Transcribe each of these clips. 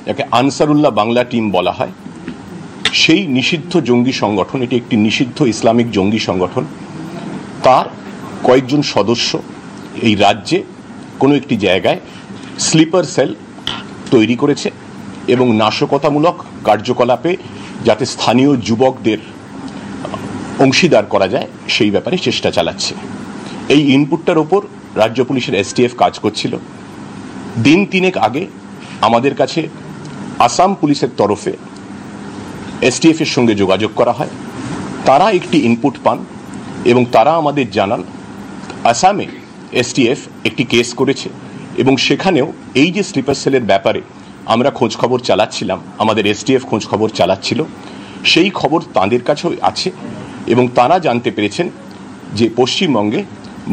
যাকে আনসারুল্লাহ বাংলা টিম বলা হয়, সেই নিষিদ্ধ জঙ্গি সংগঠন, এটি একটি নিষিদ্ধ ইসলামিক জঙ্গি সংগঠন, তার কয়েকজন সদস্য এই রাজ্যে কোনো একটি জায়গায় স্লিপার সেল তৈরি করেছে এবং নাশকতামূলক কার্যকলাপে যাতে স্থানীয় যুবকদের অংশীদার করা যায় সেই ব্যাপারে চেষ্টা চালাচ্ছে। এই ইনপুটটার ওপর রাজ্য পুলিশের এসটিএফ কাজ করছিল। দিন তিনেক আগে আমাদের কাছে আসাম পুলিশের তরফে এসটিএফ এর সঙ্গে যোগাযোগ করা হয়। তারা একটি ইনপুট পান এবং তারা আমাদের জানান আসামে এসটিএফ একটি কেস করেছে এবং সেখানেও এই যে স্লিপার সেলের ব্যাপারে আমরা খোঁজখবর চালাচ্ছিলাম, আমাদের এসটিএফ খোঁজখবর চালাচ্ছিল, সেই খবর তাঁদের কাছেও আছে এবং তারা জানতে পেরেছেন যে পশ্চিমবঙ্গে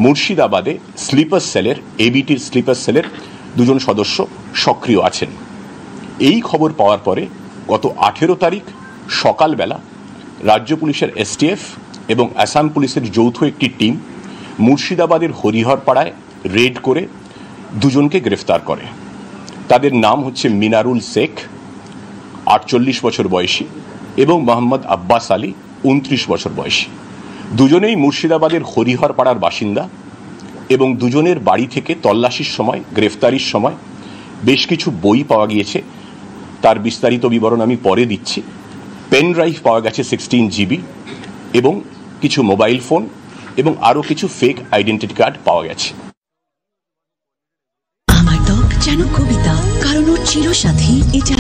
মুর্শিদাবাদে স্লিপার সেলের, এবিটির স্লিপার সেলের দুজন সদস্য সক্রিয় আছেন। এই খবর পাওয়ার পরে গত 18 তারিখ সকালবেলা রাজ্য পুলিশের এসটিএফ এবং আসাম পুলিশের যৌথ একটি টিম মুর্শিদাবাদের হরিহরপাড়ায় রেড করে দুজনকে গ্রেফতার করে। তাদের নাম হচ্ছে মিনারুল শেখ, 48 বছর বয়সী, এবং মোহাম্মদ আব্বাস আলী, 29 বছর বয়সী। দুজনেই মুর্শিদাবাদের হরিহরপাড়ার বাসিন্দা এবং দুজনের বাড়ি থেকে তল্লাশির সময়, গ্রেফতারির সময় বেশ কিছু বই পাওয়া গিয়েছে। তার বিস্তারিত বিবরণ আমি পরে দিচ্ছি। পেন ড্রাইভ পাওয়া গেছে 16 GB এবং কিছু মোবাইল ফোন এবং আরও কিছু ফেক আইডেন্টিটি কার্ড পাওয়া গেছে। আমার ত্বক যেন কবিতা, কারণ ওর চিরসাথী এটা।